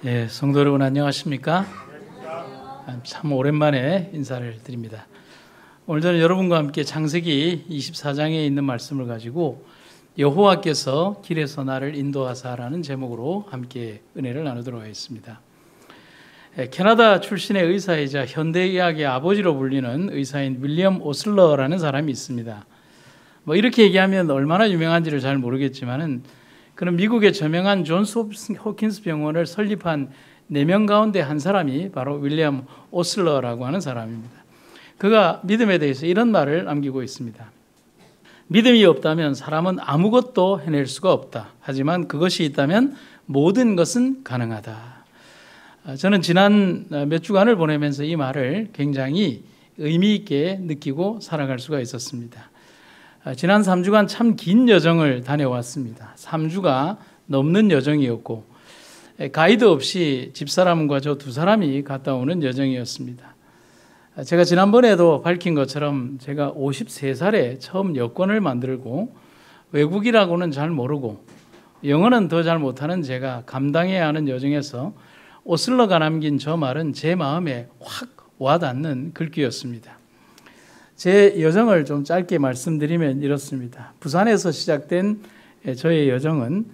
예, 성도 여러분 안녕하십니까? 참 오랜만에 인사를 드립니다. 오늘 저는 여러분과 함께 창세기 24장에 있는 말씀을 가지고 여호와께서 길에서 나를 인도하사라는 제목으로 함께 은혜를 나누도록 하겠습니다. 캐나다 출신의 의사이자 현대의학의 아버지로 불리는 의사인 윌리엄 오슬러라는 사람이 있습니다. 이렇게 얘기하면 얼마나 유명한지를 잘 모르겠지만은 그는 미국의 저명한 존스 호킨스 병원을 설립한 4명 가운데 한 사람이 바로 윌리엄 오슬러라고 하는 사람입니다. 그가 믿음에 대해서 이런 말을 남기고 있습니다. 믿음이 없다면 사람은 아무것도 해낼 수가 없다. 하지만 그것이 있다면 모든 것은 가능하다. 저는 지난 몇 주간을 보내면서 이 말을 굉장히 의미 있게 느끼고 살아갈 수가 있었습니다. 지난 3주간 참 긴 여정을 다녀왔습니다. 3주가 넘는 여정이었고 가이드 없이 집사람과 저 두 사람이 갔다 오는 여정이었습니다. 제가 지난번에도 밝힌 것처럼 제가 53살에 처음 여권을 만들고 외국이라고는 잘 모르고 영어는 더 잘 못하는 제가 감당해야 하는 여정에서 오슬러가 남긴 저 말은 제 마음에 확 와닿는 글귀였습니다. 제 여정을 좀 짧게 말씀드리면 이렇습니다. 부산에서 시작된 저의 여정은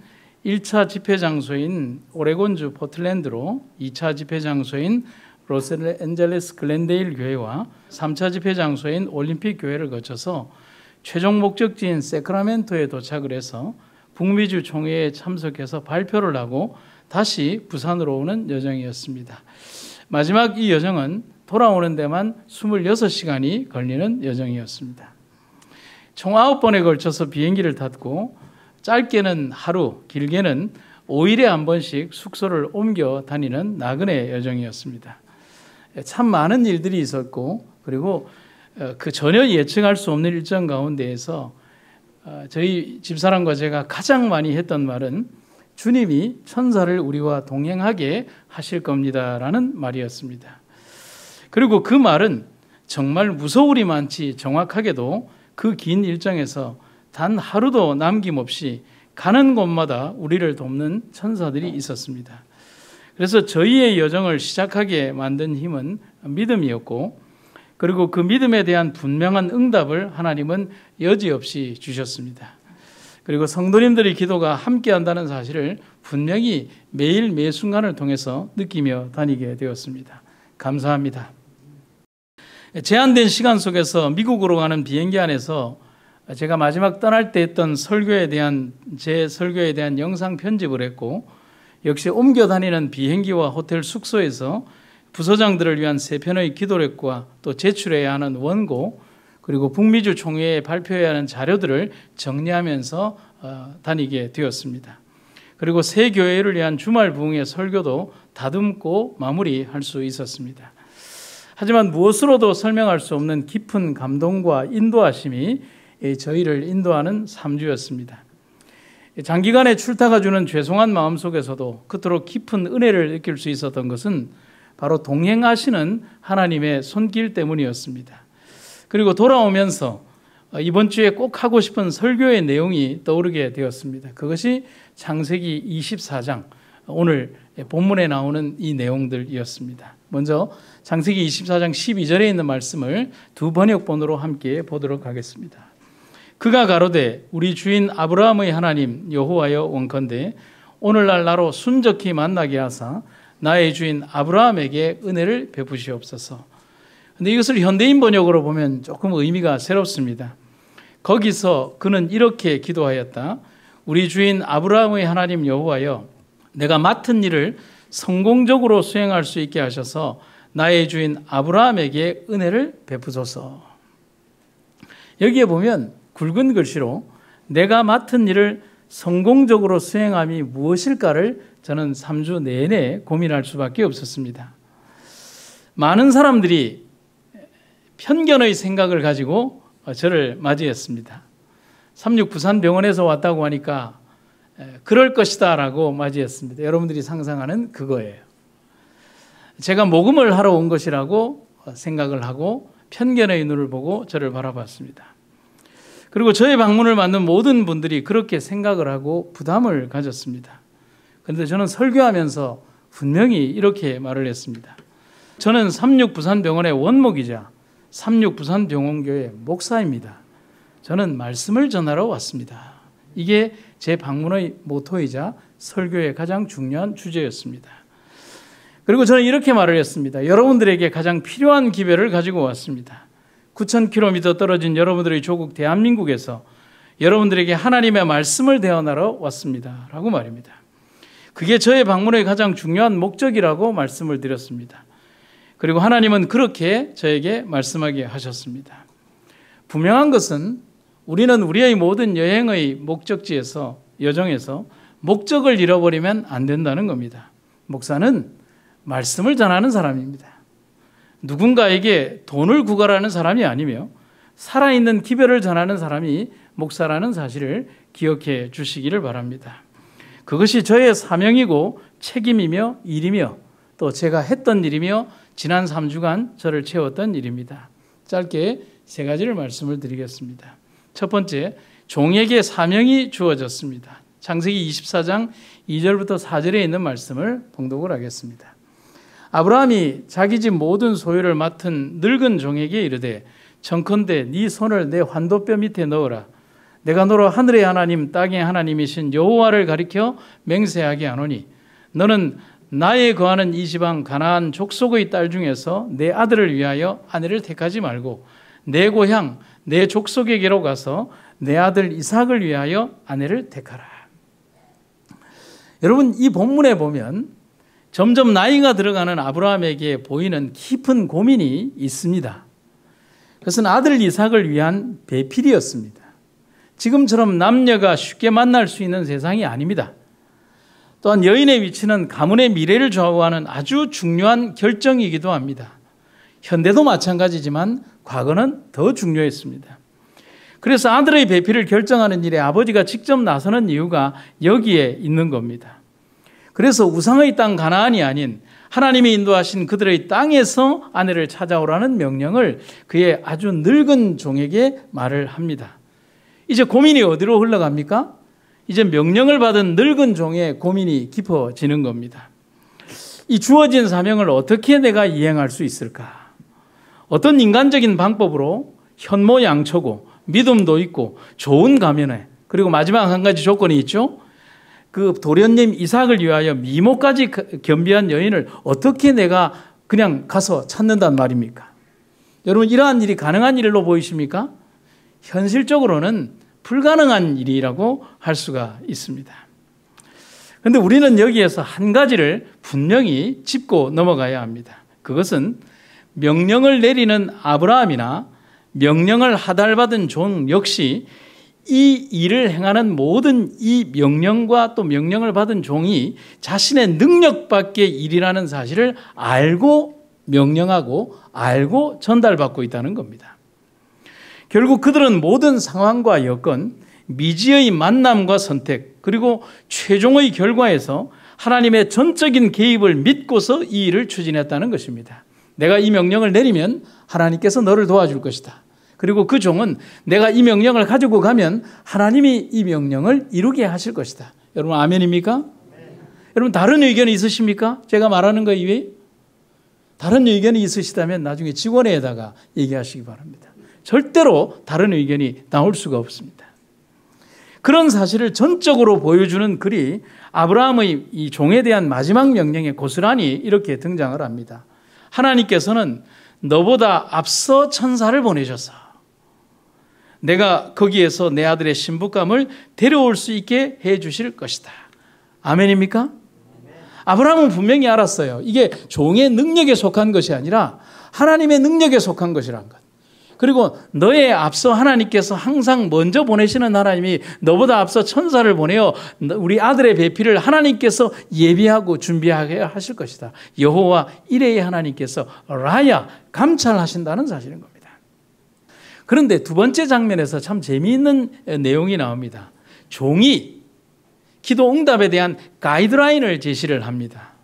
1차 집회 장소인 오레곤주 포틀랜드로 2차 집회 장소인 로스앤젤레스 글렌데일 교회와 3차 집회 장소인 올림픽 교회를 거쳐서 최종 목적지인 세크라멘토에 도착을 해서 북미주 총회에 참석해서 발표를 하고 다시 부산으로 오는 여정이었습니다. 마지막 이 여정은 돌아오는 데만 26시간이 걸리는 여정이었습니다. 총 9번에 걸쳐서 비행기를 탔고 짧게는 하루, 길게는 5일에 한 번씩 숙소를 옮겨 다니는 나그네 여정이었습니다. 참 많은 일들이 있었고 그리고 그 전혀 예측할 수 없는 일정 가운데에서 저희 집사람과 제가 가장 많이 했던 말은 주님이 천사를 우리와 동행하게 하실 겁니다라는 말이었습니다. 그리고 그 말은 정말 무서우리만치 정확하게도 그 긴 일정에서 단 하루도 남김없이 가는 곳마다 우리를 돕는 천사들이 있었습니다. 그래서 저희의 여정을 시작하게 만든 힘은 믿음이었고 그리고 그 믿음에 대한 분명한 응답을 하나님은 여지없이 주셨습니다. 그리고 성도님들의 기도가 함께한다는 사실을 분명히 매일 매 순간을 통해서 느끼며 다니게 되었습니다. 감사합니다. 제한된 시간 속에서 미국으로 가는 비행기 안에서 제가 마지막 떠날 때 했던 제 설교에 대한 영상 편집을 했고 역시 옮겨 다니는 비행기와 호텔 숙소에서 부서장들을 위한 3편의 기도력과 또 제출해야 하는 원고 그리고 북미주 총회에 발표해야 하는 자료들을 정리하면서 다니게 되었습니다. 그리고 새 교회를 위한 주말 부흥의 설교도 다듬고 마무리할 수 있었습니다. 하지만 무엇으로도 설명할 수 없는 깊은 감동과 인도하심이 저희를 인도하는 3주였습니다. 장기간의 출타가 주는 죄송한 마음 속에서도 그토록 깊은 은혜를 느낄 수 있었던 것은 바로 동행하시는 하나님의 손길 때문이었습니다. 그리고 돌아오면서 이번 주에 꼭 하고 싶은 설교의 내용이 떠오르게 되었습니다. 그것이 창세기 24장, 오늘 본문에 나오는 이 내용들이었습니다. 먼저 창세기 24장 12절에 있는 말씀을 두 번역본으로 함께 보도록 하겠습니다. 그가 가로되 우리 주인 아브라함의 하나님 여호와여 원컨대 오늘날 나로 순적히 만나게 하사 나의 주인 아브라함에게 은혜를 베푸시옵소서. 그런데 이것을 현대인 번역으로 보면 조금 의미가 새롭습니다. 거기서 그는 이렇게 기도하였다. 우리 주인 아브라함의 하나님 여호와여 내가 맡은 일을 성공적으로 수행할 수 있게 하셔서 나의 주인 아브라함에게 은혜를 베푸소서. 여기에 보면 굵은 글씨로 내가 맡은 일을 성공적으로 수행함이 무엇일까를 저는 3주 내내 고민할 수밖에 없었습니다. 많은 사람들이 편견의 생각을 가지고 저를 맞이했습니다. 36 부산병원에서 왔다고 하니까 그럴 것이다 라고 맞이했습니다. 여러분들이 상상하는 그거예요. 제가 모금을 하러 온 것이라고 생각을 하고 편견의 눈을 보고 저를 바라봤습니다. 그리고 저의 방문을 맞는 모든 분들이 그렇게 생각을 하고 부담을 가졌습니다. 그런데 저는 설교하면서 분명히 이렇게 말을 했습니다. 저는 36부산병원의 원목이자 36부산병원교회 목사입니다. 저는 말씀을 전하러 왔습니다. 이게 제 방문의 모토이자 설교의 가장 중요한 주제였습니다. 그리고 저는 이렇게 말을 했습니다. 여러분들에게 가장 필요한 기별을 가지고 왔습니다. 9,000km 떨어진 여러분들의 조국 대한민국에서 여러분들에게 하나님의 말씀을 대언하러 왔습니다. 라고 말입니다. 그게 저의 방문의 가장 중요한 목적이라고 말씀을 드렸습니다. 그리고 하나님은 그렇게 저에게 말씀하게 하셨습니다. 분명한 것은 우리는 우리의 모든 여행의 목적지에서, 여정에서 목적을 잃어버리면 안 된다는 겁니다. 목사는 말씀을 전하는 사람입니다. 누군가에게 돈을 구걸하는 사람이 아니며 살아있는 기별을 전하는 사람이 목사라는 사실을 기억해 주시기를 바랍니다. 그것이 저의 사명이고 책임이며 일이며 또 제가 했던 일이며 지난 3주간 저를 채웠던 일입니다. 짧게 세 가지를 말씀을 드리겠습니다. 첫 번째, 종에게 사명이 주어졌습니다. 창세기 24장 2절부터 4절에 있는 말씀을 봉독을 하겠습니다. 아브라함이 자기 집 모든 소유를 맡은 늙은 종에게 이르되 청컨대 네 손을 내 환도뼈 밑에 넣어라. 내가 너로 하늘의 하나님 땅의 하나님이신 여호와를 가리켜 맹세하게 하노니 너는 나의 거하는 이 지방 가나안 족속의 딸 중에서 내 아들을 위하여 아내를 택하지 말고 내 고향 내 족속에게로 가서 내 아들 이삭을 위하여 아내를 택하라. 여러분, 이 본문에 보면 점점 나이가 들어가는 아브라함에게 보이는 깊은 고민이 있습니다. 그것은 아들 이삭을 위한 배필이었습니다. 지금처럼 남녀가 쉽게 만날 수 있는 세상이 아닙니다. 또한 여인의 위치는 가문의 미래를 좌우하는 아주 중요한 결정이기도 합니다. 현대도 마찬가지지만 과거는 더 중요했습니다. 그래서 아들의 배필을 결정하는 일에 아버지가 직접 나서는 이유가 여기에 있는 겁니다. 그래서 우상의 땅 가나안이 아닌 하나님이 인도하신 그들의 땅에서 아내를 찾아오라는 명령을 그의 아주 늙은 종에게 말을 합니다. 이제 고민이 어디로 흘러갑니까? 이제 명령을 받은 늙은 종의 고민이 깊어지는 겁니다. 이 주어진 사명을 어떻게 내가 이행할 수 있을까? 어떤 인간적인 방법으로 현모양처고 믿음도 있고 좋은 가면에, 그리고 마지막 한 가지 조건이 있죠. 그 도련님 이삭을 위하여 미모까지 겸비한 여인을 어떻게 내가 그냥 가서 찾는단 말입니까? 여러분, 이러한 일이 가능한 일로 보이십니까? 현실적으로는 불가능한 일이라고 할 수가 있습니다. 그런데 우리는 여기에서 한 가지를 분명히 짚고 넘어가야 합니다. 그것은 명령을 내리는 아브라함이나 명령을 하달받은 종 역시 이 일을 행하는 모든 이 명령과 또 명령을 받은 종이 자신의 능력 밖의 일이라는 사실을 알고 명령하고 알고 전달받고 있다는 겁니다. 결국 그들은 모든 상황과 여건, 미지의 만남과 선택, 그리고 최종의 결과에서 하나님의 전적인 개입을 믿고서 이 일을 추진했다는 것입니다. 내가 이 명령을 내리면 하나님께서 너를 도와줄 것이다. 그리고 그 종은 내가 이 명령을 가지고 가면 하나님이 이 명령을 이루게 하실 것이다. 여러분, 아멘입니까? 여러분, 다른 의견이 있으십니까? 제가 말하는 거 이외에? 다른 의견이 있으시다면 나중에 직원회에다가 얘기하시기 바랍니다. 절대로 다른 의견이 나올 수가 없습니다. 그런 사실을 전적으로 보여주는 글이 아브라함의 이 종에 대한 마지막 명령에 고스란히 이렇게 등장을 합니다. 하나님께서는 너보다 앞서 천사를 보내셔서 내가 거기에서 내 아들의 신부감을 데려올 수 있게 해 주실 것이다. 아멘입니까? 아브라함은 분명히 알았어요. 이게 종의 능력에 속한 것이 아니라 하나님의 능력에 속한 것이란 것. 그리고 너의 앞서 하나님께서 항상 먼저 보내시는 하나님이 너보다 앞서 천사를 보내어 우리 아들의 배필을 하나님께서 예비하고 준비하게 하실 것이다. 여호와 이레의 하나님께서 라야 감찰하신다는 사실인 겁니다. 그런데 두 번째 장면에서 참 재미있는 내용이 나옵니다. 종이 기도 응답에 대한 가이드라인을 제시를 합니다.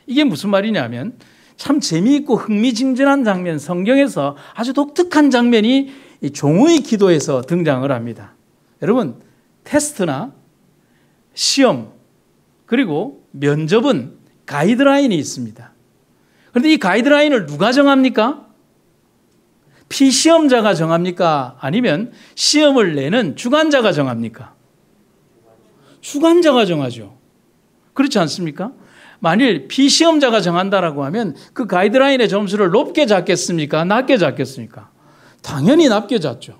이게 무슨 말이냐면 참 재미있고 흥미진진한 장면, 성경에서 아주 독특한 장면이 이 종의 기도에서 등장을 합니다. 여러분, 테스트나 시험 그리고 면접은 가이드라인이 있습니다. 그런데 이 가이드라인을 누가 정합니까? 피시험자가 정합니까? 아니면 시험을 내는 주관자가 정합니까? 주관자가 정하죠. 그렇지 않습니까? 만일 피시험자가 정한다라고 하면 그 가이드라인의 점수를 높게 잡겠습니까? 낮게 잡겠습니까? 당연히 낮게 잡죠.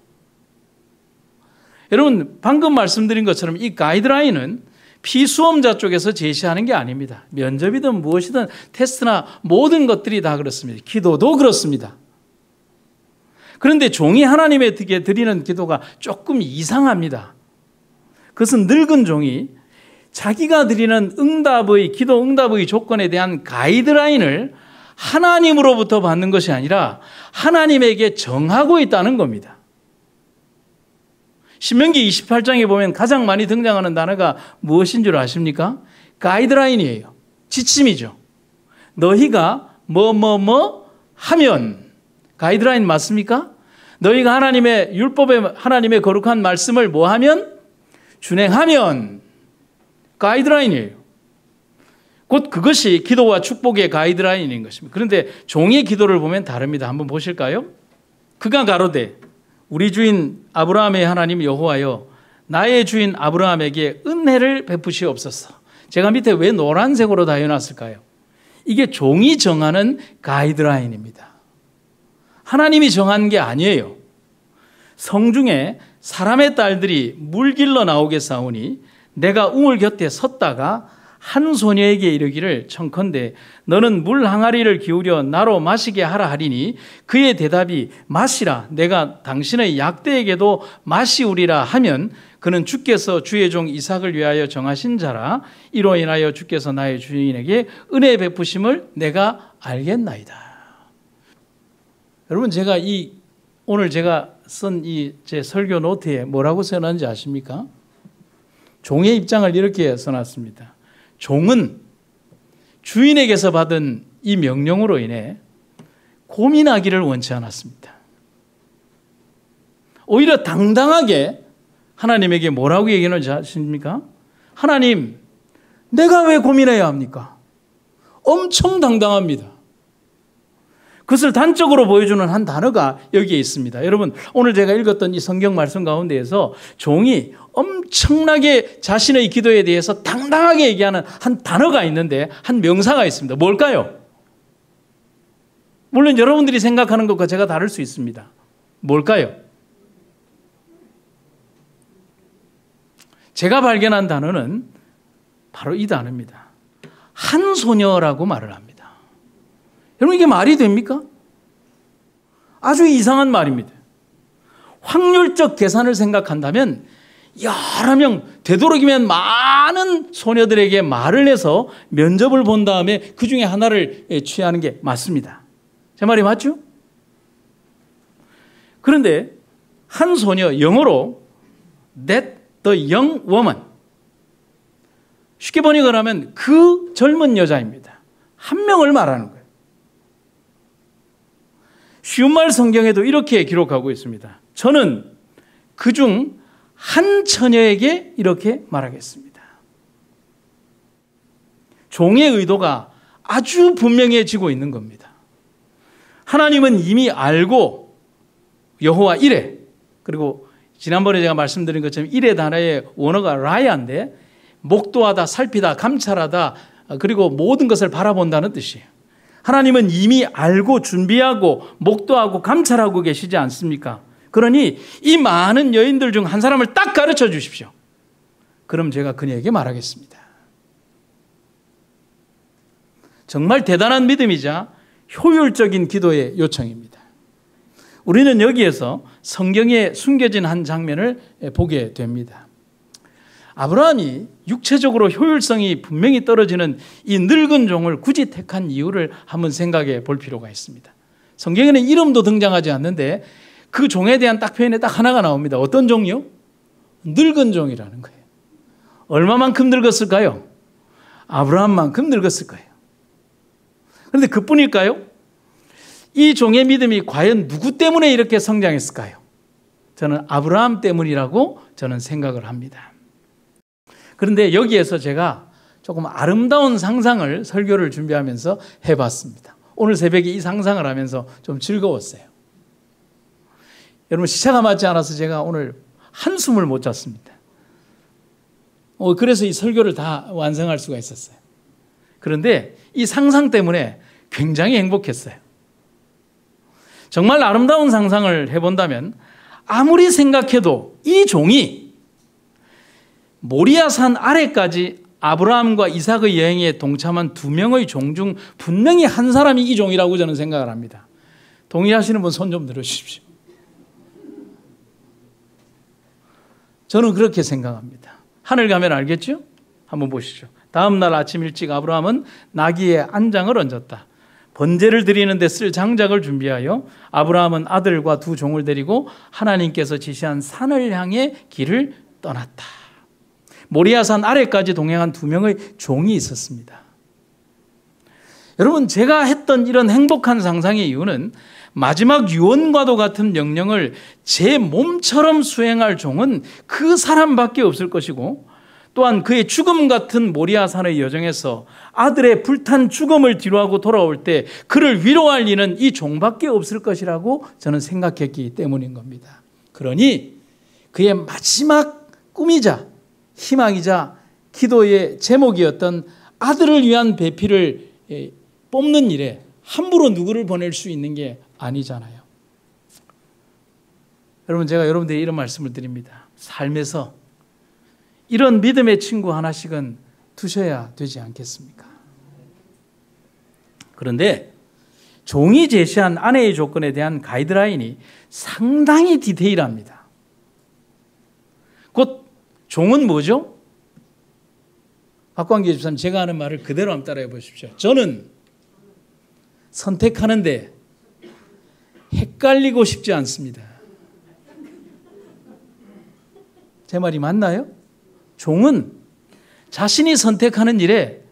여러분, 방금 말씀드린 것처럼 이 가이드라인은 피수험자 쪽에서 제시하는 게 아닙니다. 면접이든 무엇이든 테스트나 모든 것들이 다 그렇습니다. 기도도 그렇습니다. 그런데 종이 하나님에게 드리는 기도가 조금 이상합니다. 그것은 늙은 종이 자기가 드리는 기도 응답의 조건에 대한 가이드라인을 하나님으로부터 받는 것이 아니라 하나님에게 정하고 있다는 겁니다. 신명기 28장에 보면 가장 많이 등장하는 단어가 무엇인 줄 아십니까? 가이드라인이에요. 지침이죠. 너희가 뭐 하면 가이드라인 맞습니까? 너희가 하나님의 율법에 하나님의 거룩한 말씀을 뭐 하면? 준행하면 가이드라인이에요. 곧 그것이 기도와 축복의 가이드라인인 것입니다. 그런데 종의 기도를 보면 다릅니다. 한번 보실까요? 그가 가로되 우리 주인 아브라함의 하나님 여호와여 나의 주인 아브라함에게 은혜를 베푸시옵소서. 제가 밑에 왜 노란색으로 다 해놨을까요? 이게 종이 정하는 가이드라인입니다. 하나님이 정한 게 아니에요. 성중에 사람의 딸들이 물 길러 나오겠사오니 내가 우물 곁에 섰다가 한 소녀에게 이르기를 청컨대 너는 물 항아리를 기울여 나로 마시게 하라 하리니 그의 대답이 마시라 내가 당신의 약대에게도 마시우리라 하면 그는 주께서 주의 종 이삭을 위하여 정하신 자라 이로 인하여 주께서 나의 주인에게 은혜 베푸심을 내가 알겠나이다. 여러분 제가 오늘 제가 쓴 제 설교 노트에 뭐라고 써놨는지 아십니까? 종의 입장을 이렇게 써놨습니다. 종은 주인에게서 받은 이 명령으로 인해 고민하기를 원치 않았습니다. 오히려 당당하게 하나님에게 뭐라고 얘기하는지 아십니까? 하나님, 내가 왜 고민해야 합니까? 엄청 당당합니다. 그것을 단적으로 보여주는 한 단어가 여기에 있습니다. 여러분, 오늘 제가 읽었던 이 성경 말씀 가운데에서 종이 엄청나게 자신의 기도에 대해서 당당하게 얘기하는 한 단어가 있는데 한 명사가 있습니다. 뭘까요? 물론 여러분들이 생각하는 것과 제가 다를 수 있습니다. 뭘까요? 제가 발견한 단어는 바로 이 단어입니다. 한 소녀라고 말을 합니다. 여러분 이게 말이 됩니까? 아주 이상한 말입니다. 확률적 계산을 생각한다면 여러 명 되도록이면 많은 소녀들에게 말을 해서 면접을 본 다음에 그 중에 하나를 취하는 게 맞습니다. 제 말이 맞죠? 그런데 한 소녀 영어로 that the young woman 쉽게 번역을 하면 그 젊은 여자입니다. 한 명을 말하는 거예요. 쉬운 말 성경에도 이렇게 기록하고 있습니다. 저는 그중 한 처녀에게 이렇게 말하겠습니다. 종의 의도가 아주 분명해지고 있는 겁니다. 하나님은 이미 알고 여호와 이레, 그리고 지난번에 제가 말씀드린 것처럼 이레 단어의 원어가 라야인데 목도하다, 살피다, 감찰하다, 그리고 모든 것을 바라본다는 뜻이에요. 하나님은 이미 알고 준비하고 목도하고 감찰하고 계시지 않습니까? 그러니 이 많은 여인들 중 한 사람을 딱 가르쳐 주십시오. 그럼 제가 그녀에게 말하겠습니다. 정말 대단한 믿음이자 효율적인 기도의 요청입니다. 우리는 여기에서 성경에 숨겨진 한 장면을 보게 됩니다. 아브라함이 육체적으로 효율성이 분명히 떨어지는 이 늙은 종을 굳이 택한 이유를 한번 생각해 볼 필요가 있습니다. 성경에는 이름도 등장하지 않는데 그 종에 대한 딱 표현에 딱 하나가 나옵니다. 어떤 종이요? 늙은 종이라는 거예요. 얼마만큼 늙었을까요? 아브라함만큼 늙었을 거예요. 그런데 그뿐일까요? 이 종의 믿음이 과연 누구 때문에 이렇게 성장했을까요? 저는 아브라함 때문이라고 저는 생각을 합니다. 그런데 여기에서 제가 조금 아름다운 상상을 설교를 준비하면서 해봤습니다. 오늘 새벽에 이 상상을 하면서 좀 즐거웠어요. 여러분, 시차가 맞지 않아서 제가 오늘 한숨을 못 잤습니다. 그래서 이 설교를 다 완성할 수가 있었어요. 그런데 이 상상 때문에 굉장히 행복했어요. 정말 아름다운 상상을 해본다면 아무리 생각해도 이 종이 모리아산 아래까지 아브라함과 이삭의 여행에 동참한 두 명의 종 중 분명히 한 사람이 이 종이라고 저는 생각을 합니다. 동의하시는 분 손 좀 들어주십시오. 저는 그렇게 생각합니다. 하늘 가면 알겠죠? 한번 보시죠. 다음 날 아침 일찍 아브라함은 나귀에 안장을 얹었다. 번제를 드리는 데 쓸 장작을 준비하여 아브라함은 아들과 두 종을 데리고 하나님께서 지시한 산을 향해 길을 떠났다. 모리아산 아래까지 동행한 두 명의 종이 있었습니다. 여러분, 제가 했던 이런 행복한 상상의 이유는 마지막 유언과도 같은 명령을 제 몸처럼 수행할 종은 그 사람밖에 없을 것이고, 또한 그의 죽음 같은 모리아산의 여정에서 아들의 불탄 죽음을 뒤로하고 돌아올 때 그를 위로할 이는 이 종밖에 없을 것이라고 저는 생각했기 때문인 겁니다. 그러니 그의 마지막 꿈이자 희망이자 기도의 제목이었던 아들을 위한 배필을 뽑는 일에 함부로 누구를 보낼 수 있는 게 아니잖아요. 여러분, 제가 여러분들에게 이런 말씀을 드립니다. 삶에서 이런 믿음의 친구 하나씩은 두셔야 되지 않겠습니까? 그런데 종이 제시한 아내의 조건에 대한 가이드라인이 상당히 디테일합니다. 곧 종은 뭐죠? 박광기 집사님, 제가 하는 말을 그대로 한번 따라해 보십시오. 저는 선택하는데 헷갈리고 싶지 않습니다. 제 말이 맞나요? 종은 자신이 선택하는 일에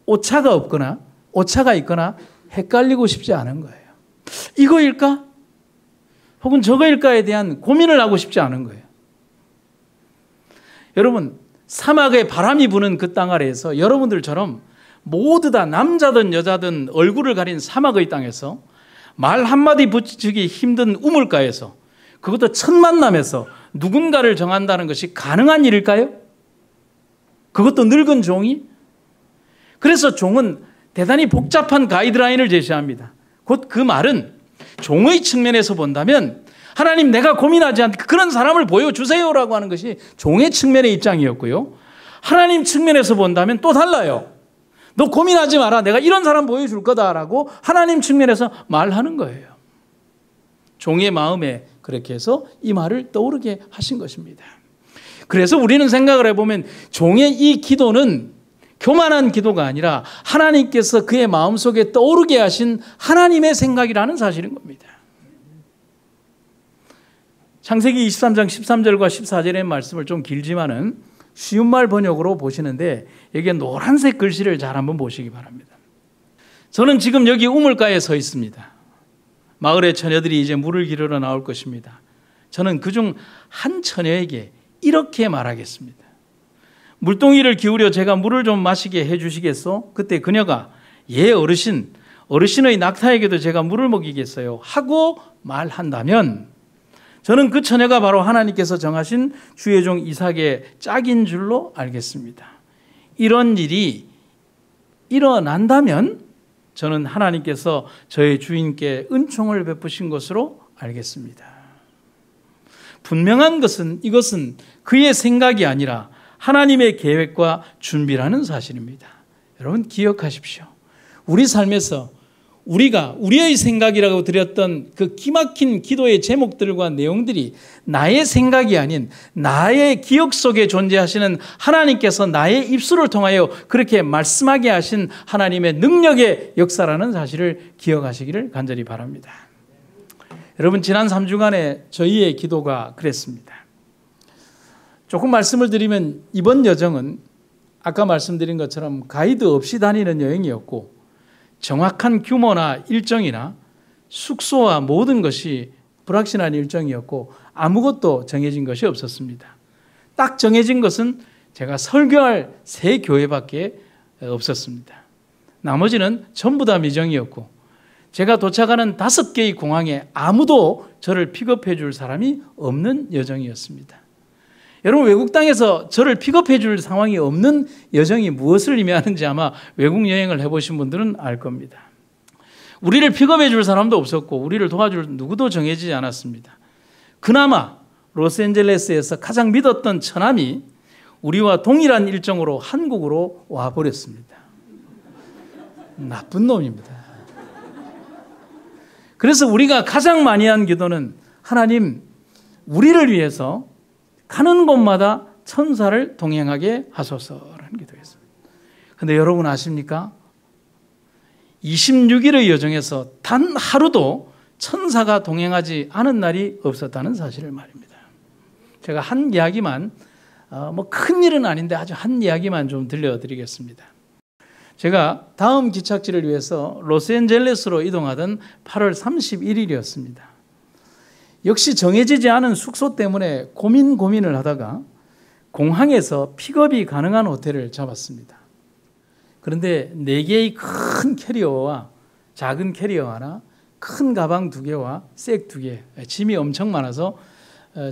오차가 없거나 오차가 있거나 헷갈리고 싶지 않은 거예요. 이거일까? 혹은 저거일까에 대한 고민을 하고 싶지 않은 거예요. 여러분, 사막에 바람이 부는 그 땅 아래에서 여러분들처럼 모두 다 남자든 여자든 얼굴을 가린 사막의 땅에서 말 한마디 붙이기 힘든 우물가에서, 그것도 첫 만남에서 누군가를 정한다는 것이 가능한 일일까요? 그것도 늙은 종이? 그래서 종은 대단히 복잡한 가이드라인을 제시합니다. 곧 그 말은 종의 측면에서 본다면 하나님, 내가 고민하지 않는 그런 사람을 보여주세요라고 하는 것이 종의 측면의 입장이었고요. 하나님 측면에서 본다면 또 달라요. 너 고민하지 마라, 내가 이런 사람 보여줄 거다라고 하나님 측면에서 말하는 거예요. 종의 마음에 그렇게 해서 이 말을 떠오르게 하신 것입니다. 그래서 우리는 생각을 해보면 종의 이 기도는 교만한 기도가 아니라 하나님께서 그의 마음속에 떠오르게 하신 하나님의 생각이라는 사실인 겁니다. 창세기 23장 13절과 14절의 말씀을 좀 길지만은 쉬운 말 번역으로 보시는데 여기에 노란색 글씨를 잘 한번 보시기 바랍니다. 저는 지금 여기 우물가에 서 있습니다. 마을의 처녀들이 이제 물을 기르러 나올 것입니다. 저는 그중 한 처녀에게 이렇게 말하겠습니다. 물동이를 기울여 제가 물을 좀 마시게 해주시겠소? 그때 그녀가 예 어르신의 낙타에게도 제가 물을 먹이겠어요 하고 말한다면 저는 그 처녀가 바로 하나님께서 정하신 주의 종 이삭의 짝인 줄로 알겠습니다. 이런 일이 일어난다면 저는 하나님께서 저의 주인께 은총을 베푸신 것으로 알겠습니다. 분명한 것은 이것은 그의 생각이 아니라 하나님의 계획과 준비라는 사실입니다. 여러분 기억하십시오. 우리 삶에서 우리가 우리의 생각이라고 드렸던 그 기막힌 기도의 제목들과 내용들이 나의 생각이 아닌 나의 기억 속에 존재하시는 하나님께서 나의 입술을 통하여 그렇게 말씀하게 하신 하나님의 능력의 역사라는 사실을 기억하시기를 간절히 바랍니다. 여러분, 지난 3주간의 저희의 기도가 그랬습니다. 조금 말씀을 드리면 이번 여정은 아까 말씀드린 것처럼 가이드 없이 다니는 여행이었고 정확한 규모나 일정이나 숙소와 모든 것이 불확실한 일정이었고 아무것도 정해진 것이 없었습니다. 딱 정해진 것은 제가 설교할 3교회밖에 없었습니다. 나머지는 전부 다 미정이었고 제가 도착하는 5개의 공항에 아무도 저를 픽업해 줄 사람이 없는 여정이었습니다. 여러분, 외국 땅에서 저를 픽업해 줄 상황이 없는 여정이 무엇을 의미하는지 아마 외국 여행을 해보신 분들은 알 겁니다. 우리를 픽업해 줄 사람도 없었고 우리를 도와줄 누구도 정해지지 않았습니다. 그나마 로스앤젤레스에서 가장 믿었던 처남이 우리와 동일한 일정으로 한국으로 와버렸습니다. 나쁜 놈입니다. 그래서 우리가 가장 많이 한 기도는 하나님, 우리를 위해서 가는 곳마다 천사를 동행하게 하소서라는 기도였습니다. 그런데 여러분 아십니까? 26일의 여정에서 단 하루도 천사가 동행하지 않은 날이 없었다는 사실을 말입니다. 제가 한 이야기만, 뭐 큰 일은 아닌데 아주 한 이야기만 좀 들려드리겠습니다. 제가 다음 기착지를 위해서 로스앤젤레스로 이동하던 8월 31일이었습니다. 역시 정해지지 않은 숙소 때문에 고민을 하다가 공항에서 픽업이 가능한 호텔을 잡았습니다. 그런데 4개의 큰 캐리어와 작은 캐리어 하나, 큰 가방 2개와 색 2개, 짐이 엄청 많아서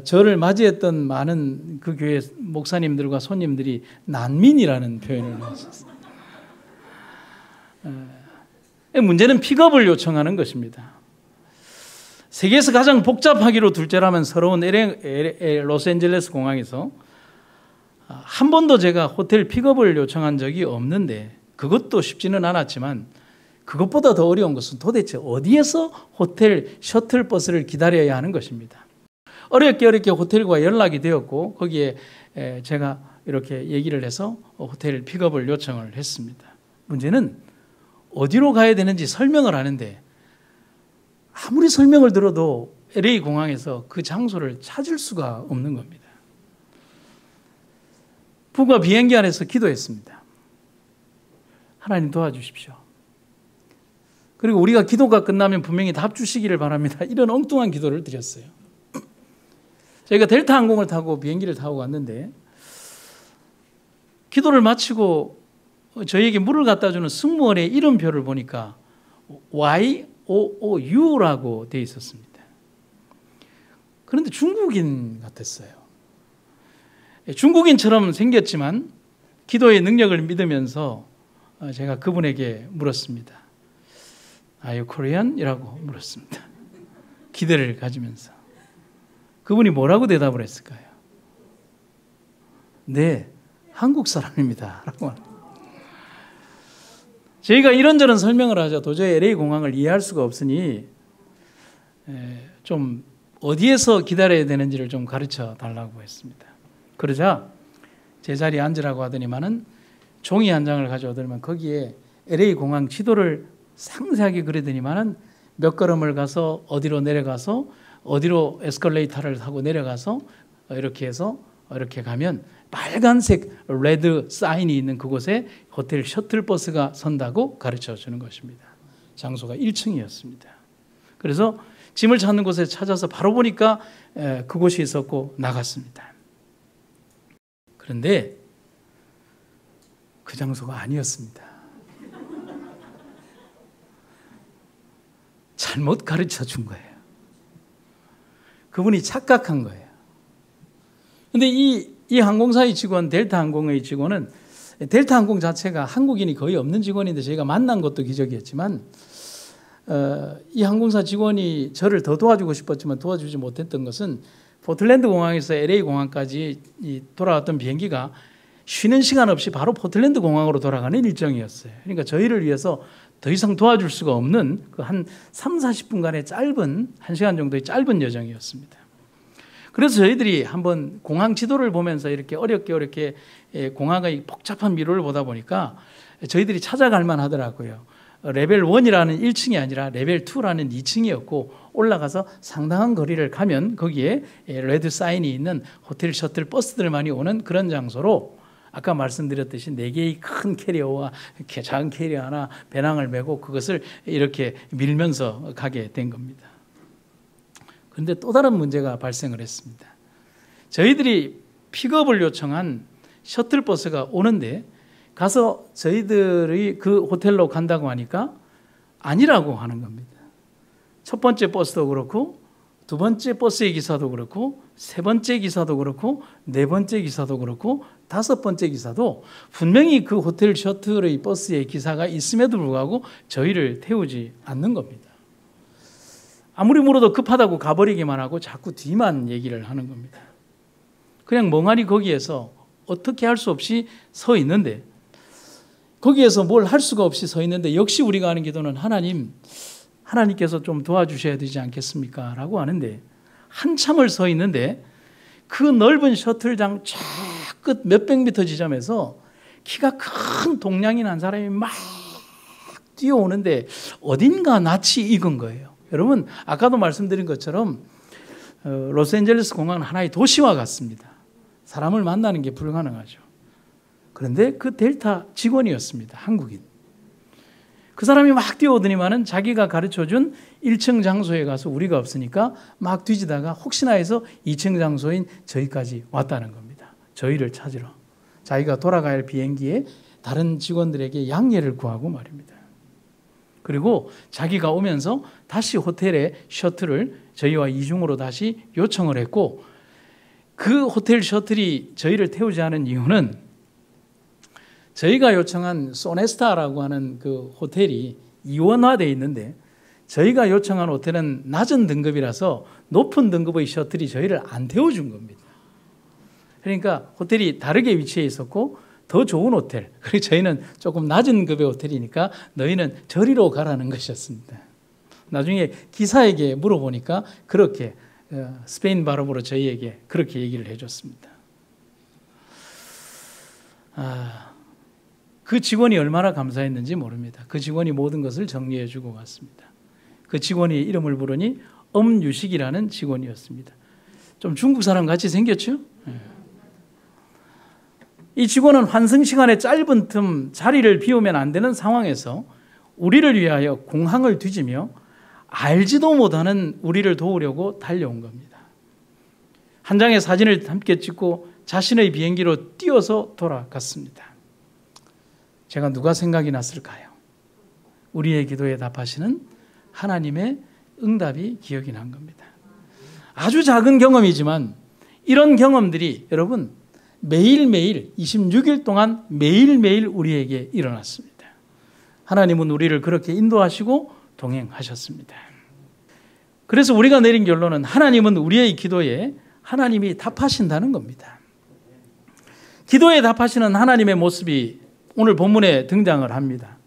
저를 맞이했던 많은 그 교회 목사님들과 손님들이 난민이라는 표현을 하셨어요. 문제는 픽업을 요청하는 것입니다. 세계에서 가장 복잡하기로 둘째라면 서러운 로스앤젤레스 공항에서 한 번도 제가 호텔 픽업을 요청한 적이 없는데 그것도 쉽지는 않았지만 그것보다 더 어려운 것은 도대체 어디에서 호텔 셔틀버스를 기다려야 하는 것입니다. 어렵게 호텔과 연락이 되었고 거기에 제가 이렇게 얘기를 해서 호텔 픽업을 요청을 했습니다. 문제는 어디로 가야 되는지 설명을 하는데 아무리 설명을 들어도 LA 공항에서 그 장소를 찾을 수가 없는 겁니다. 부부가 비행기 안에서 기도했습니다. 하나님 도와주십시오. 그리고 우리가 기도가 끝나면 분명히 답 주시기를 바랍니다. 이런 엉뚱한 기도를 드렸어요. 저희가 델타 항공을 타고 비행기를 타고 갔는데 기도를 마치고 저희에게 물을 갖다 주는 승무원의 이름표를 보니까 YOO라고 되어 있었습니다. 그런데 중국인 같았어요. 중국인처럼 생겼지만 기도의 능력을 믿으면서 제가 그분에게 물었습니다. Are you Korean? 이라고 물었습니다. 기대를 가지면서. 그분이 뭐라고 대답을 했을까요? 네, 한국 사람입니다. 라고. 저희가 이런저런 설명을 하자 도저히 LA 공항을 이해할 수가 없으니 좀 어디에서 기다려야 되는지를 좀 가르쳐 달라고 했습니다. 그러자 제 자리에 앉으라고 하더니만은 종이 한 장을 가져오더니만 거기에 LA 공항 지도를 상세하게 그리더니만은 몇 걸음을 가서 어디로 내려가서 어디로 에스컬레이터를 타고 내려가서 이렇게 해서 이렇게 가면 빨간색 레드 사인이 있는 그곳에 호텔 셔틀버스가 선다고 가르쳐 주는 것입니다. 장소가 1층이었습니다. 그래서 짐을 찾는 곳에 찾아서 바로 보니까 그곳이 있었고 나갔습니다. 그런데 그 장소가 아니었습니다. 잘못 가르쳐 준 거예요. 그분이 착각한 거예요. 그런데 이 항공사의 직원, 델타 항공의 직원은 델타 항공 자체가 한국인이 거의 없는 직원인데 저희가 만난 것도 기적이었지만 이 항공사 직원이 저를 더 도와주고 싶었지만 도와주지 못했던 것은 포틀랜드 공항에서 LA 공항까지 돌아왔던 비행기가 쉬는 시간 없이 바로 포틀랜드 공항으로 돌아가는 일정이었어요. 그러니까 저희를 위해서 더 이상 도와줄 수가 없는 그 한 30-40분간의 짧은 1시간 정도의 짧은 여정이었습니다. 그래서 저희들이 한번 공항 지도를 보면서 이렇게 어렵게 공항의 복잡한 미로를 보다 보니까 저희들이 찾아갈 만하더라고요. 레벨 1이라는 1층이 아니라 레벨 2라는 2층이었고 올라가서 상당한 거리를 가면 거기에 레드 사인이 있는 호텔 셔틀 버스들만이 오는 그런 장소로 아까 말씀드렸듯이 4개의 큰 캐리어와 이렇게 작은 캐리어 하나 배낭을 메고 그것을 이렇게 밀면서 가게 된 겁니다. 그런데 또 다른 문제가 발생을 했습니다. 저희들이 픽업을 요청한 셔틀버스가 오는데 가서 저희들이 그 호텔로 간다고 하니까 아니라고 하는 겁니다. 첫 번째 버스도 그렇고 두 번째 버스의 기사도 그렇고 세 번째 기사도 그렇고 네 번째 기사도 그렇고 다섯 번째 기사도 분명히 그 호텔 셔틀의 버스의 기사가 있음에도 불구하고 저희를 태우지 않는 겁니다. 아무리 물어도 급하다고 가버리기만 하고 자꾸 뒤만 얘기를 하는 겁니다. 그냥 멍하니 거기에서 어떻게 할 수 없이 서 있는데, 거기에서 뭘 할 수가 없이 서 있는데, 역시 우리가 하는 기도는 하나님께서 좀 도와주셔야 되지 않겠습니까? 라고 하는데, 한참을 서 있는데 그 넓은 셔틀장 저 끝 몇백 미터 지점에서 키가 큰 동양인 한 사람이 막 뛰어오는데 어딘가 낯이 익은 거예요. 여러분, 아까도 말씀드린 것처럼 로스앤젤레스 공항은 하나의 도시와 같습니다. 사람을 만나는 게 불가능하죠. 그런데 그 델타 직원이었습니다. 한국인. 그 사람이 막 뛰어오더니만은 자기가 가르쳐준 1층 장소에 가서 우리가 없으니까 막 뒤지다가 혹시나 해서 2층 장소인 저희까지 왔다는 겁니다. 저희를 찾으러. 자기가 돌아가야 할 비행기에 다른 직원들에게 양해를 구하고 말입니다. 그리고 자기가 오면서 다시 호텔에 셔틀을 저희와 이중으로 다시 요청을 했고, 그 호텔 셔틀이 저희를 태우지 않은 이유는 저희가 요청한 소네스타라고 하는 그 호텔이 이원화되어 있는데, 저희가 요청한 호텔은 낮은 등급이라서 높은 등급의 셔틀이 저희를 안 태워준 겁니다. 그러니까 호텔이 다르게 위치해 있었고 더 좋은 호텔, 그리고 저희는 조금 낮은 급의 호텔이니까 너희는 저리로 가라는 것이었습니다. 나중에 기사에게 물어보니까 그렇게 스페인 발음으로 저희에게 그렇게 얘기를 해줬습니다. 그 직원이 얼마나 감사했는지 모릅니다. 그 직원이 모든 것을 정리해 주고 갔습니다. 그 직원이 이름을 부르니 엄유식이라는 직원이었습니다. 좀 중국 사람 같이 생겼죠? 이 직원은 환승 시간에 짧은 틈 자리를 비우면 안 되는 상황에서 우리를 위하여 공항을 뒤지며 알지도 못하는 우리를 도우려고 달려온 겁니다. 한 장의 사진을 함께 찍고 자신의 비행기로 뛰어서 돌아갔습니다. 제가 누가 생각이 났을까요? 우리의 기도에 답하시는 하나님의 응답이 기억이 난 겁니다. 아주 작은 경험이지만 이런 경험들이 여러분 매일매일 26일 동안 매일매일 우리에게 일어났습니다. 하나님은 우리를 그렇게 인도하시고 동행하셨습니다. 그래서 우리가 내린 결론은 하나님은 우리의 기도에 하나님이 답하신다는 겁니다. 기도에 답하시는 하나님의 모습이 오늘 본문에 등장을 합니다.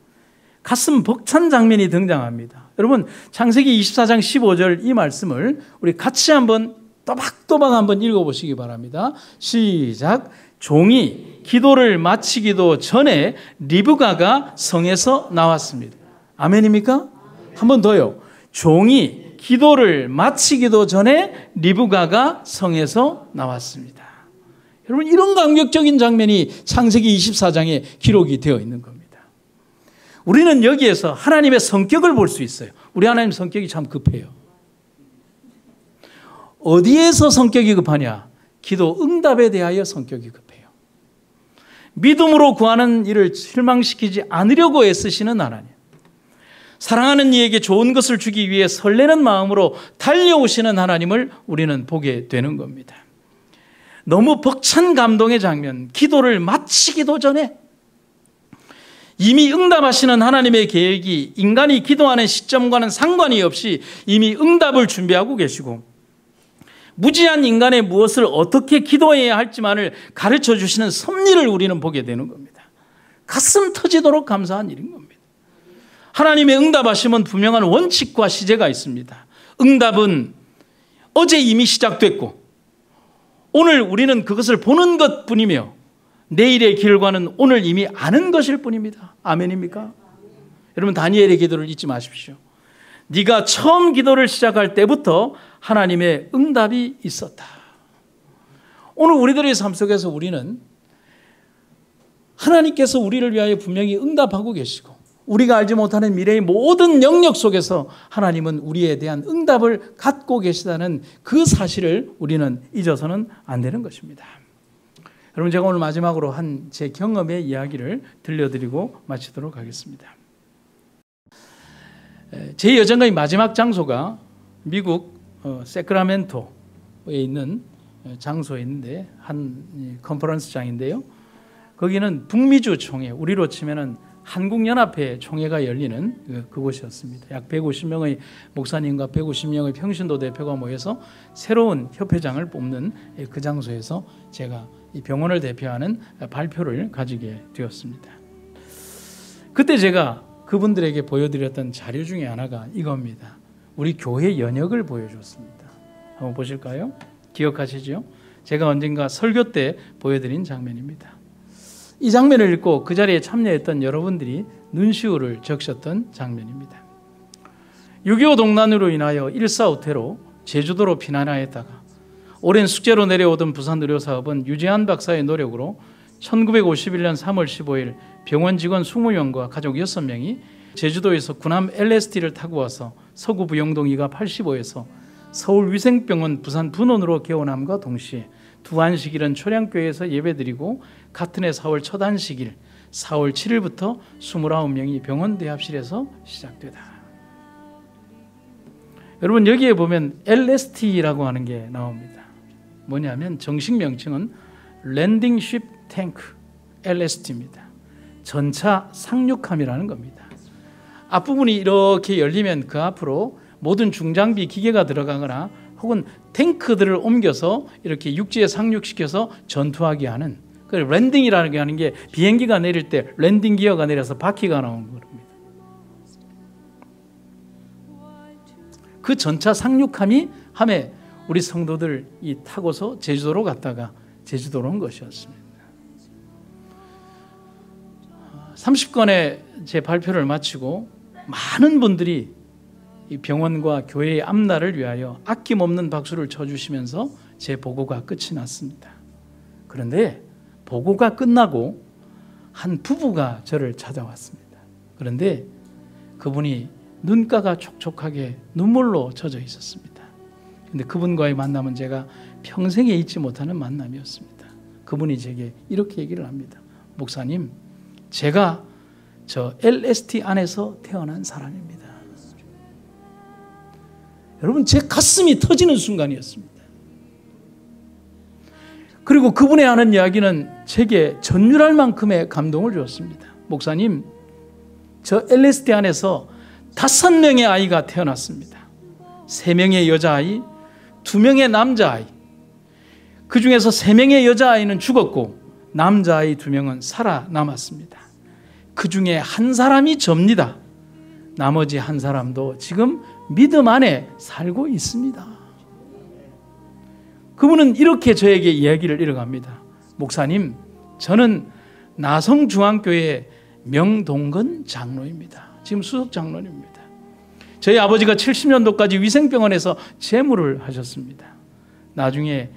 가슴 벅찬 장면이 등장합니다. 여러분, 창세기 24장 15절 이 말씀을 우리 같이 한번 또박또박 한번 읽어보시기 바랍니다. 시작. 종이 기도를 마치기도 전에 리브가가 성에서 나왔습니다. 아멘입니까? 한 번 더요. 종이 기도를 마치기도 전에 리브가가 성에서 나왔습니다. 여러분, 이런 감격적인 장면이 창세기 24장에 기록이 되어 있는 겁니다. 우리는 여기에서 하나님의 성격을 볼 수 있어요. 우리 하나님 성격이 참 급해요. 어디에서 성격이 급하냐? 기도 응답에 대하여 성격이 급해요. 믿음으로 구하는 일을 실망시키지 않으려고 애쓰시는 하나님. 사랑하는 이에게 좋은 것을 주기 위해 설레는 마음으로 달려오시는 하나님을 우리는 보게 되는 겁니다. 너무 벅찬 감동의 장면, 기도를 마치기도 전에 이미 응답하시는 하나님의 계획이 인간이 기도하는 시점과는 상관이 없이 이미 응답을 준비하고 계시고, 무지한 인간의 무엇을 어떻게 기도해야 할지만을 가르쳐 주시는 섭리를 우리는 보게 되는 겁니다. 가슴 터지도록 감사한 일인 겁니다. 하나님의 응답하심은 분명한 원칙과 시제가 있습니다. 응답은 어제 이미 시작됐고 오늘 우리는 그것을 보는 것뿐이며 내일의 결과는 오늘 이미 아는 것일 뿐입니다. 아멘입니까? 여러분, 다니엘의 기도를 잊지 마십시오. 네가 처음 기도를 시작할 때부터 하나님의 응답이 있었다. 오늘 우리들의 삶 속에서 우리는 하나님께서 우리를 위하여 분명히 응답하고 계시고 우리가 알지 못하는 미래의 모든 영역 속에서 하나님은 우리에 대한 응답을 갖고 계시다는 그 사실을 우리는 잊어서는 안 되는 것입니다. 여러분, 제가 오늘 마지막으로 한 제 경험의 이야기를 들려드리고 마치도록 하겠습니다. 제 여정의 마지막 장소가 미국 세크라멘토에 있는 장소에 있는데 한 컨퍼런스장인데요. 거기는 북미주 총회, 우리로 치면은 한국연합회 총회가 열리는 그곳이었습니다. 약 150명의 목사님과 150명의 평신도 대표가 모여서 새로운 협회장을 뽑는 그 장소에서 제가 이 병원을 대표하는 발표를 가지게 되었습니다. 그때 제가 그분들에게 보여드렸던 자료 중에 하나가 이겁니다. 우리 교회 연역을 보여줬습니다. 한번 보실까요? 기억하시죠? 제가 언젠가 설교 때 보여드린 장면입니다. 이 장면을 읽고 그 자리에 참여했던 여러분들이 눈시울을 적셨던 장면입니다. 6.25 동란으로 인하여 일사후퇴로 제주도로 피난하였다가 오랜 숙제로 내려오던 부산의료사업은 유재한 박사의 노력으로 1951년 3월 15일 병원 직원 20명과 가족 6명이 제주도에서 군함 LST를 타고 와서 서구 부영동 2가 85에서 서울위생병원 부산 분원으로 개원함과 동시에 두 안식일은 초량교회에서 예배드리고 같은 해 4월 첫 안식일 4월 7일부터 29명이 병원 대합실에서 시작되다. 여러분, 여기에 보면 LST라고 하는 게 나옵니다. 뭐냐면 정식 명칭은 랜딩 쉽 탱크 LST입니다. 전차 상륙함이라는 겁니다. 앞부분이 이렇게 열리면 그 앞으로 모든 중장비 기계가 들어가거나 혹은 탱크들을 옮겨서 이렇게 육지에 상륙시켜서 전투하게 하는, 그 랜딩이라는 게 하는 게 비행기가 내릴 때 랜딩 기어가 내려서 바퀴가 나오는 겁니다. 그 전차 상륙함이 함에 우리 성도들이 타고서 제주도로 갔다가 제주도로 온 것이었습니다. 30건의 제 발표를 마치고 많은 분들이 이 병원과 교회의 앞날을 위하여 아낌없는 박수를 쳐주시면서 제 보고가 끝이 났습니다. 그런데 보고가 끝나고 한 부부가 저를 찾아왔습니다. 그런데 그분이 눈가가 촉촉하게 눈물로 젖어 있었습니다. 그런데 그분과의 만남은 제가 평생에 잊지 못하는 만남이었습니다. 그분이 제게 이렇게 얘기를 합니다. 목사님, 제가 저 LST 안에서 태어난 사람입니다. 여러분, 제 가슴이 터지는 순간이었습니다. 그리고 그분의 하는 이야기는 제게 전율할 만큼의 감동을 주었습니다. 목사님, 저 LST 안에서 5명의 아이가 태어났습니다. 3명의 여자아이, 2명의 남자아이. 그 중에서 3명의 여자아이는 죽었고 남자아이 2명은 살아남았습니다. 그 중에 한 사람이 접니다. 나머지 한 사람도 지금 믿음 안에 살고 있습니다. 그분은 이렇게 저에게 이야기를 이어갑니다. 목사님, 저는 나성중앙교회 명동건 장로입니다. 지금 수석 장로입니다. 저희 아버지가 70년도까지 위생병원에서 재무를 하셨습니다. 나중에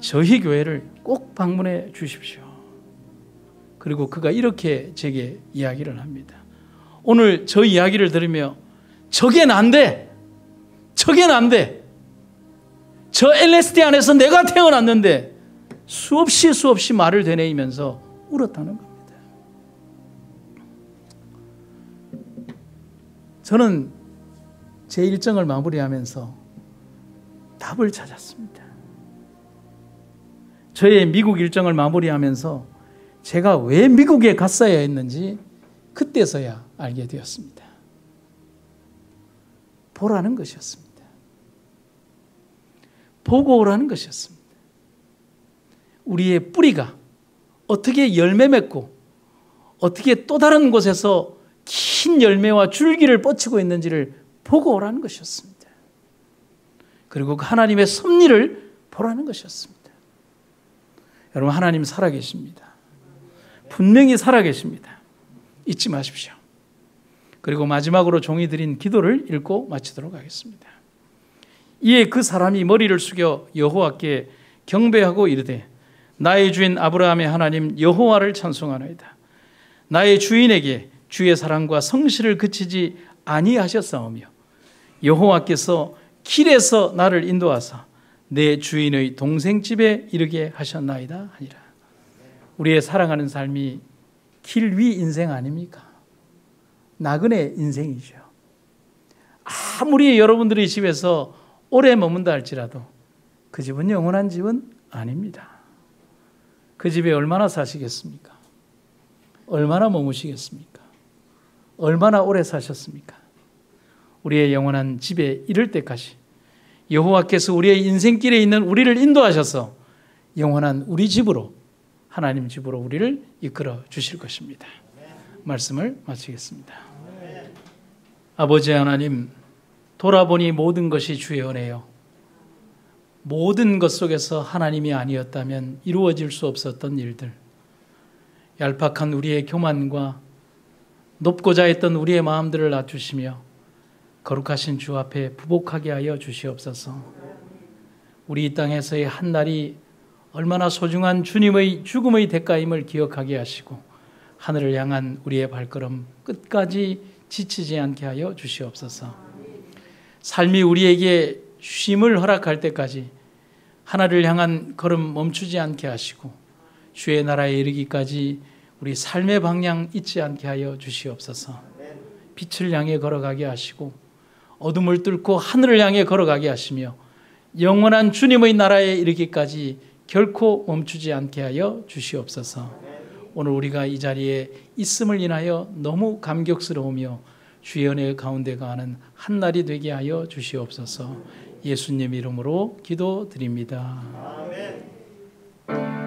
저희 교회를 꼭 방문해 주십시오. 그리고 그가 이렇게 제게 이야기를 합니다. 오늘 저 이야기를 들으며 저게 난데, 저게 난데, 저 LSD 안에서 내가 태어났는데 수없이 말을 되뇌이면서 울었다는 겁니다. 저는 제 일정을 마무리하면서 답을 찾았습니다. 저의 미국 일정을 마무리하면서 제가 왜 미국에 갔어야 했는지 그때서야 알게 되었습니다. 보라는 것이었습니다. 보고 오라는 것이었습니다. 우리의 뿌리가 어떻게 열매 맺고 어떻게 또 다른 곳에서 긴 열매와 줄기를 뻗치고 있는지를 보고 오라는 것이었습니다. 그리고 그 하나님의 섭리를 보라는 것이었습니다. 여러분, 하나님 살아계십니다. 분명히 살아계십니다. 잊지 마십시오. 그리고 마지막으로 종이 드린 기도를 읽고 마치도록 하겠습니다. 이에 그 사람이 머리를 숙여 여호와께 경배하고 이르되, 나의 주인 아브라함의 하나님 여호와를 찬송하나이다. 나의 주인에게 주의 사랑과 성실을 그치지 아니하셨사오며 여호와께서 길에서 나를 인도하사 내 주인의 동생 집에 이르게 하셨나이다 하니라. 우리의 살아가는 삶이 길 위 인생 아닙니까? 나그네 인생이죠. 아무리 여러분들의 집에서 오래 머문다 할지라도 그 집은 영원한 집은 아닙니다. 그 집에 얼마나 사시겠습니까? 얼마나 머무시겠습니까? 얼마나 오래 사셨습니까? 우리의 영원한 집에 이를 때까지 여호와께서 우리의 인생길에 있는 우리를 인도하셔서 영원한 우리 집으로, 하나님 집으로 우리를 이끌어 주실 것입니다. 말씀을 마치겠습니다. 아버지 하나님, 돌아보니 모든 것이 주의 은혜요, 모든 것 속에서 하나님이 아니었다면 이루어질 수 없었던 일들, 얄팍한 우리의 교만과 높고자 했던 우리의 마음들을 낮추시며 거룩하신 주 앞에 부복하게 하여 주시옵소서. 우리 이 땅에서의 한 날이 얼마나 소중한 주님의 죽음의 대가임을 기억하게 하시고 하늘을 향한 우리의 발걸음 끝까지 지치지 않게 하여 주시옵소서. 삶이 우리에게 쉼을 허락할 때까지 하늘을 향한 걸음 멈추지 않게 하시고 주의 나라에 이르기까지 우리 삶의 방향 잊지 않게 하여 주시옵소서. 빛을 향해 걸어가게 하시고 어둠을 뚫고 하늘을 향해 걸어가게 하시며 영원한 주님의 나라에 이르기까지 결코 멈추지 않게 하여 주시옵소서. 오늘 우리가 이 자리에 있음을 인하여 너무 감격스러우며 주의 은혜 가운데 가는 한 날이 되게 하여 주시옵소서. 예수님 이름으로 기도드립니다. 아멘.